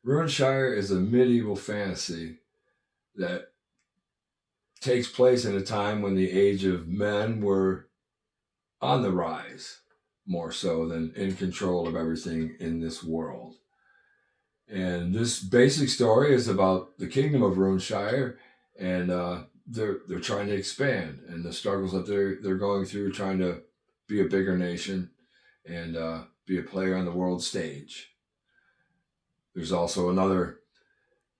Runeshire is a medieval fantasy that takes place in a time when the age of men were on the rise, more so than in control of everything in this world. And this basic story is about the kingdom of Runeshire, and they're trying to expand, and the struggles that they're going through, trying to be a bigger nation and be a player on the world stage. There's also another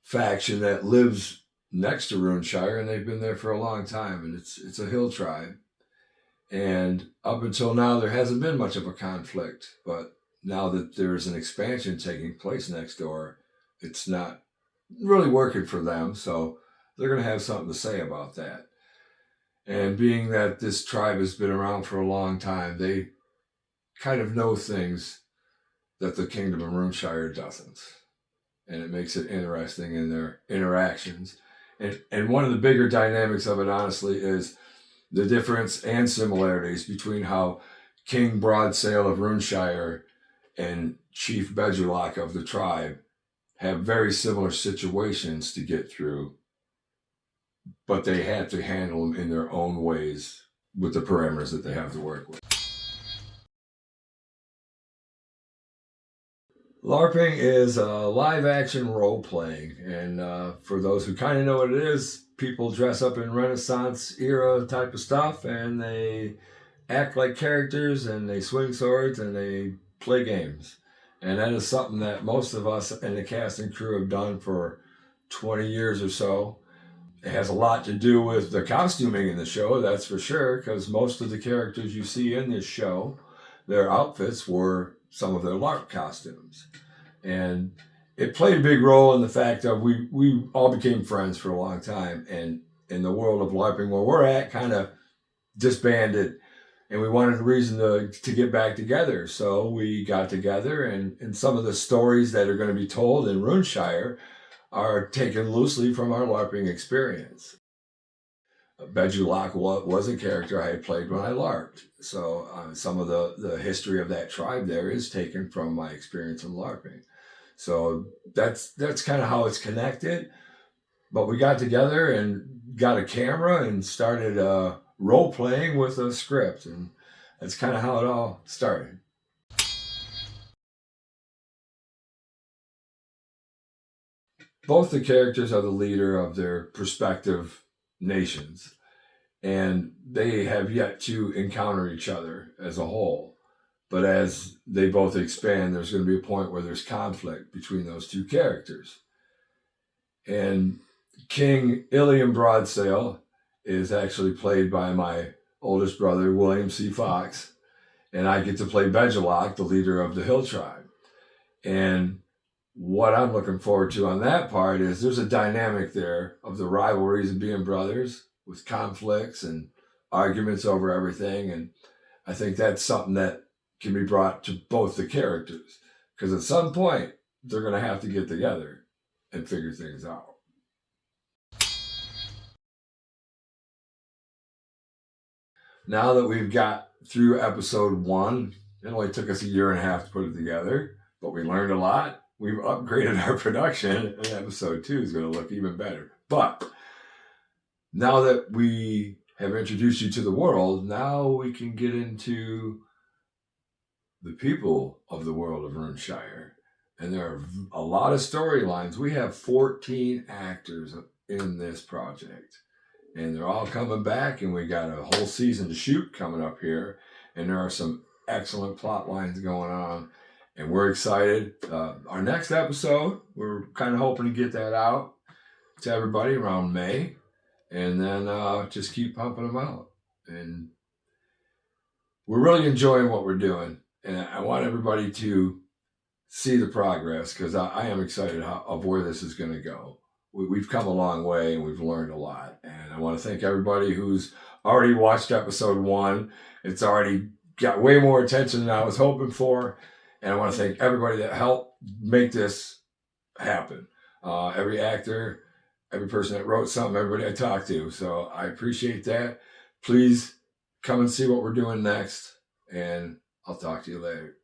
faction that lives next to Runeshire, and they've been there for a long time, and it's a hill tribe. And up until now, there hasn't been much of a conflict, but now that there's an expansion taking place next door, it's not really working for them, so they're going to have something to say about that. And being that this tribe has been around for a long time, they kind of know things that the kingdom of Runeshire doesn't. And it makes it interesting in their interactions. And one of the bigger dynamics of it, honestly, is the difference and similarities between how King Broadsail of Runeshire and Chief Bedulak of the tribe have very similar situations to get through, but they have to handle them in their own ways with the parameters that they have to work with. LARPing is live action role playing, and for those who kind of know what it is, people dress up in Renaissance era type of stuff, and they act like characters, and they swing swords, and they play games. And that is something that most of us in the cast and crew have done for 20 years or so. It has a lot to do with the costuming in the show, that's for sure, because most of the characters you see in this show, their outfits were some of their LARP costumes. And it played a big role in the fact that we all became friends for a long time. And in the world of LARPing where we're at, kind of disbanded. And we wanted a reason to get back together. So we got together, and some of the stories that are going to be told in Runeshire are taken loosely from our LARPing experience. Bedulak was a character I had played when I LARPed. So some of the history of that tribe there is taken from my experience in LARPing. So that's kind of how it's connected. But we got together and got a camera and started role playing with a script, and that's kind of how it all started. Both the characters are the leader of their respective nations, and they have yet to encounter each other as a whole. But as they both expand, there's going to be a point where there's conflict between those two characters. And King Ilium Broadsail is actually played by my oldest brother, William C. Fox, and I get to play Bedulak, the leader of the Hill Tribe. And what I'm looking forward to on that part is there's a dynamic there of the rivalries of being brothers with conflicts and arguments over everything. And I think that's something that can be brought to both the characters, because at some point they're going to have to get together and figure things out. Now that we've got through episode 1, it only took us a year and a half to put it together, but we learned a lot. We've upgraded our production, and episode 2 is going to look even better. But now that we have introduced you to the world, now we can get into the people of the world of Runeshire. And there are a lot of storylines. We have 14 actors in this project, and they're all coming back, and we got a whole season to shoot coming up here. And there are some excellent plot lines going on, and we're excited. Our next episode, we're kind of hoping to get that out to everybody around May, and then just keep pumping them out. And we're really enjoying what we're doing, and I want everybody to see the progress, because I am excited of where this is going to go. We've come a long way, and we've learned a lot. And I want to thank everybody who's already watched episode 1. It's already got way more attention than I was hoping for. And I want to thank everybody that helped make this happen. Every actor, every person that wrote something, everybody I talked to. So I appreciate that. Please come and see what we're doing next, and I'll talk to you later.